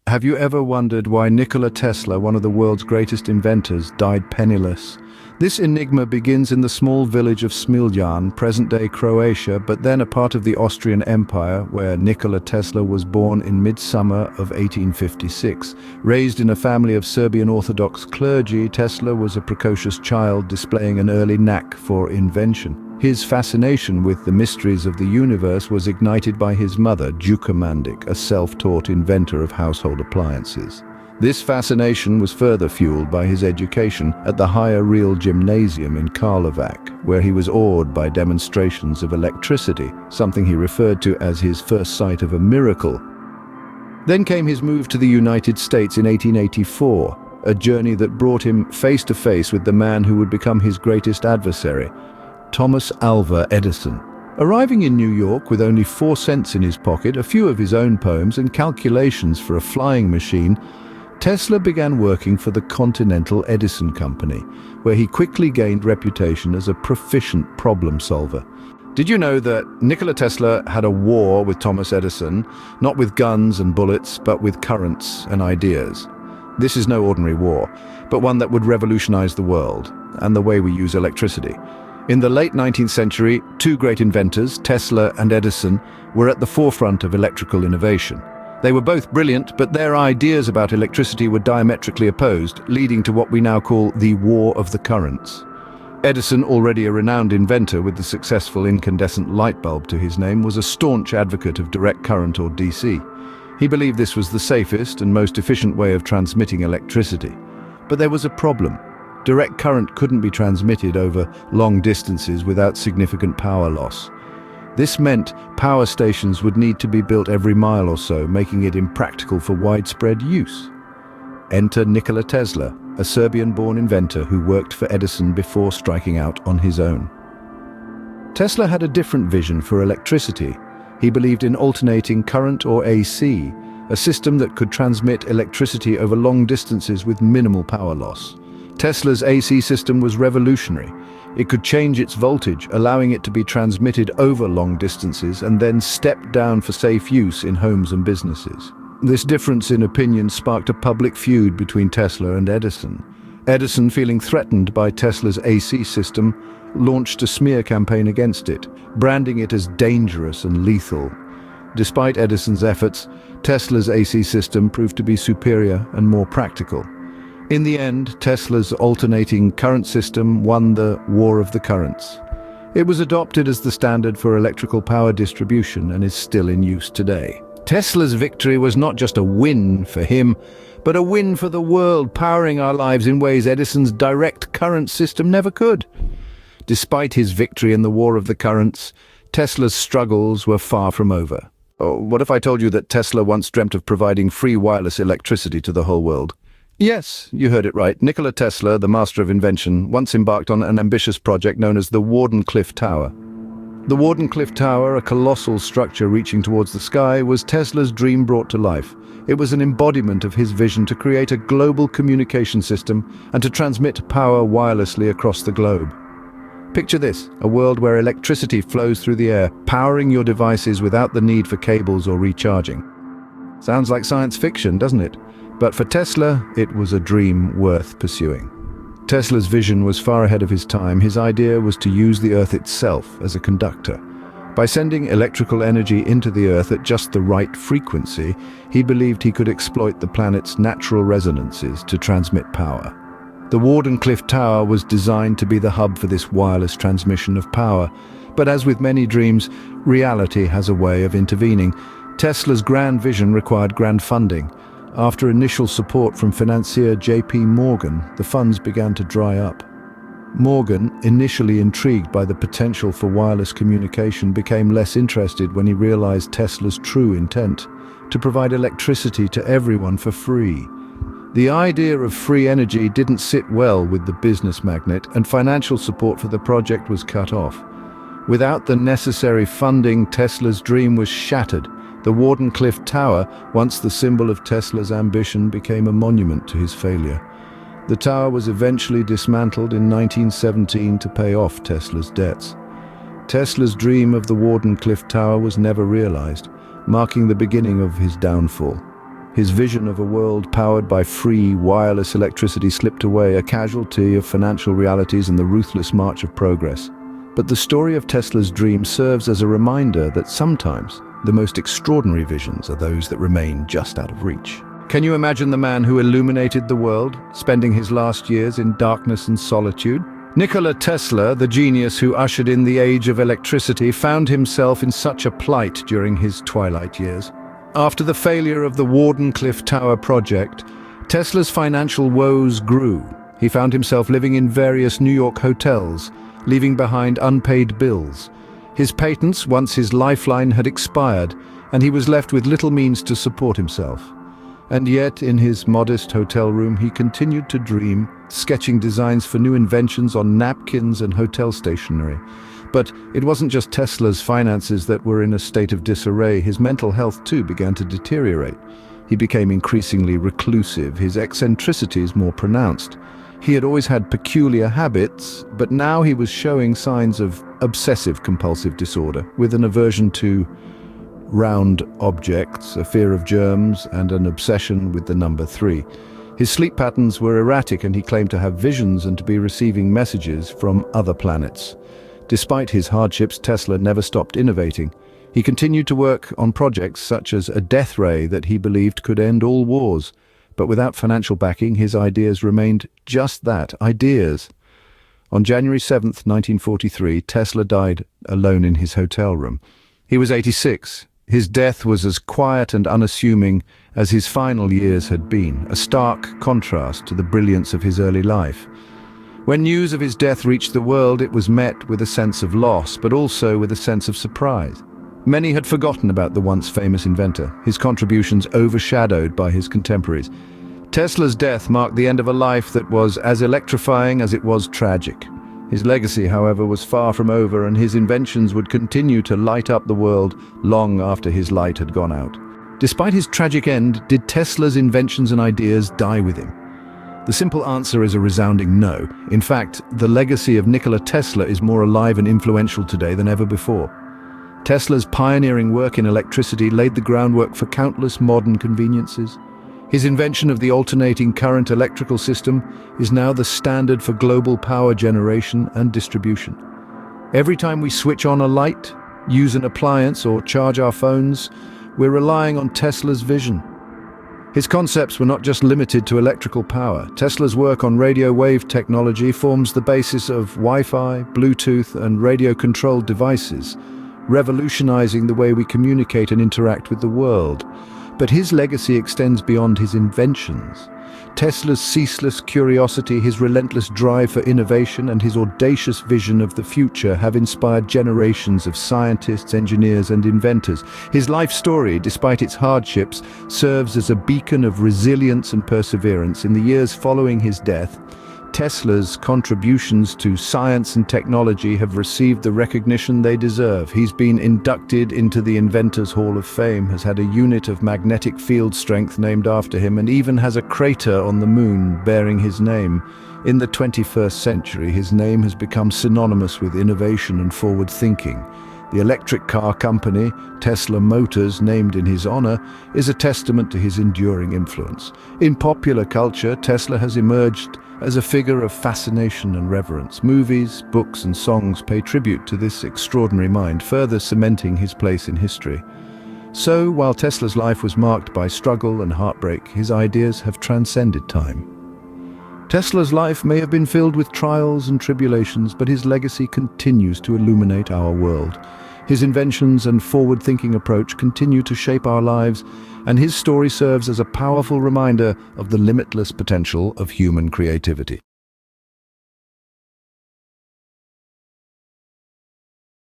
Have you ever wondered why Nikola Tesla, one of the world's greatest inventors, died penniless? This enigma begins in the small village of Smiljan, present-day Croatia, but then a part of the Austrian Empire, where Nikola Tesla was born in midsummer of 1856. Raised in a family of Serbian Orthodox clergy, Tesla was a precocious child displaying an early knack for invention. His fascination with the mysteries of the universe was ignited by his mother, Duka Mandic, a self-taught inventor of household appliances. This fascination was further fueled by his education at the Higher Real Gymnasium in Karlovac, where he was awed by demonstrations of electricity, something he referred to as his first sight of a miracle. Then came his move to the United States in 1884, a journey that brought him face to face with the man who would become his greatest adversary, Thomas Alva Edison. Arriving in New York with only 4 cents in his pocket, a few of his own poems, and calculations for a flying machine, Tesla began working for the Continental Edison Company, where he quickly gained reputation as a proficient problem solver. Did you know that Nikola Tesla had a war with Thomas Edison, not with guns and bullets, but with currents and ideas? This is no ordinary war, but one that would revolutionize the world and the way we use electricity. In the late 19th century, 2 great inventors, Tesla and Edison, were at the forefront of electrical innovation. They were both brilliant, but their ideas about electricity were diametrically opposed, leading to what we now call the War of the Currents. Edison, already a renowned inventor with the successful incandescent light bulb to his name, was a staunch advocate of direct current, or DC. He believed this was the safest and most efficient way of transmitting electricity. But there was a problem. Direct current couldn't be transmitted over long distances without significant power loss. This meant power stations would need to be built every mile or so, making it impractical for widespread use. Enter Nikola Tesla, a Serbian-born inventor who worked for Edison before striking out on his own. Tesla had a different vision for electricity. He believed in alternating current, or AC, a system that could transmit electricity over long distances with minimal power loss. Tesla's AC system was revolutionary. It could change its voltage, allowing it to be transmitted over long distances and then stepped down for safe use in homes and businesses. This difference in opinion sparked a public feud between Tesla and Edison. Edison, feeling threatened by Tesla's AC system, launched a smear campaign against it, branding it as dangerous and lethal. Despite Edison's efforts, Tesla's AC system proved to be superior and more practical. In the end, Tesla's alternating current system won the War of the Currents. It was adopted as the standard for electrical power distribution and is still in use today. Tesla's victory was not just a win for him, but a win for the world, powering our lives in ways Edison's direct current system never could. Despite his victory in the War of the Currents, Tesla's struggles were far from over. Oh, what if I told you that Tesla once dreamt of providing free wireless electricity to the whole world? Yes, you heard it right. Nikola Tesla, the master of invention, once embarked on an ambitious project known as the Wardenclyffe Tower. The Wardenclyffe Tower, a colossal structure reaching towards the sky, was Tesla's dream brought to life. It was an embodiment of his vision to create a global communication system and to transmit power wirelessly across the globe. Picture this, a world where electricity flows through the air, powering your devices without the need for cables or recharging. Sounds like science fiction, doesn't it? But for Tesla, it was a dream worth pursuing. Tesla's vision was far ahead of his time. His idea was to use the Earth itself as a conductor. By sending electrical energy into the Earth at just the right frequency, he believed he could exploit the planet's natural resonances to transmit power. The Wardenclyffe Tower was designed to be the hub for this wireless transmission of power. But as with many dreams, reality has a way of intervening. Tesla's grand vision required grand funding. After initial support from financier J.P. Morgan, the funds began to dry up. Morgan, initially intrigued by the potential for wireless communication, became less interested when he realized Tesla's true intent: to provide electricity to everyone for free. The idea of free energy didn't sit well with the business magnate, and financial support for the project was cut off. Without the necessary funding, Tesla's dream was shattered. The Wardenclyffe Tower, once the symbol of Tesla's ambition, became a monument to his failure. The tower was eventually dismantled in 1917 to pay off Tesla's debts. Tesla's dream of the Wardenclyffe Tower was never realized, marking the beginning of his downfall. His vision of a world powered by free, wireless electricity slipped away, a casualty of financial realities and the ruthless march of progress. But the story of Tesla's dream serves as a reminder that sometimes the most extraordinary visions are those that remain just out of reach. Can you imagine the man who illuminated the world, spending his last years in darkness and solitude? Nikola Tesla, the genius who ushered in the age of electricity, found himself in such a plight during his twilight years. After the failure of the Wardenclyffe Tower project, Tesla's financial woes grew. He found himself living in various New York hotels, leaving behind unpaid bills. His patents, once his lifeline, had expired, and he was left with little means to support himself. And yet, in his modest hotel room, he continued to dream, sketching designs for new inventions on napkins and hotel stationery. But it wasn't just Tesla's finances that were in a state of disarray. His mental health, too, began to deteriorate. He became increasingly reclusive, his eccentricities more pronounced. He had always had peculiar habits, but now he was showing signs of obsessive-compulsive disorder, with an aversion to round objects, a fear of germs, and an obsession with the number 3. His sleep patterns were erratic, and he claimed to have visions and to be receiving messages from other planets. Despite his hardships, Tesla never stopped innovating. He continued to work on projects such as a death ray that he believed could end all wars. But without financial backing, his ideas remained just that, ideas. On January 7th, 1943, Tesla died alone in his hotel room. He was 86. His death was as quiet and unassuming as his final years had been, a stark contrast to the brilliance of his early life. When news of his death reached the world, it was met with a sense of loss, but also with a sense of surprise. Many had forgotten about the once famous inventor, his contributions overshadowed by his contemporaries. Tesla's death marked the end of a life that was as electrifying as it was tragic. His legacy, however, was far from over, and his inventions would continue to light up the world long after his light had gone out. Despite his tragic end, did Tesla's inventions and ideas die with him? The simple answer is a resounding no. In fact, the legacy of Nikola Tesla is more alive and influential today than ever before. Tesla's pioneering work in electricity laid the groundwork for countless modern conveniences. His invention of the alternating current electrical system is now the standard for global power generation and distribution. Every time we switch on a light, use an appliance, or charge our phones, we're relying on Tesla's vision. His concepts were not just limited to electrical power. Tesla's work on radio wave technology forms the basis of Wi-Fi, Bluetooth, and radio-controlled devices, revolutionizing the way we communicate and interact with the world. But his legacy extends beyond his inventions. Tesla's ceaseless curiosity, his relentless drive for innovation, and his audacious vision of the future have inspired generations of scientists, engineers, and inventors. His life story, despite its hardships, serves as a beacon of resilience and perseverance. In the years following his death, Tesla's contributions to science and technology have received the recognition they deserve. He's been inducted into the Inventors Hall of Fame, has had a unit of magnetic field strength named after him, and even has a crater on the moon bearing his name. In the 21st century, his name has become synonymous with innovation and forward thinking. The electric car company, Tesla Motors, named in his honor, is a testament to his enduring influence. In popular culture, Tesla has emerged as a figure of fascination and reverence. Movies, books, and songs pay tribute to this extraordinary mind, further cementing his place in history. So, while Tesla's life was marked by struggle and heartbreak, his ideas have transcended time. Tesla's life may have been filled with trials and tribulations, but his legacy continues to illuminate our world. His inventions and forward-thinking approach continue to shape our lives, and his story serves as a powerful reminder of the limitless potential of human creativity.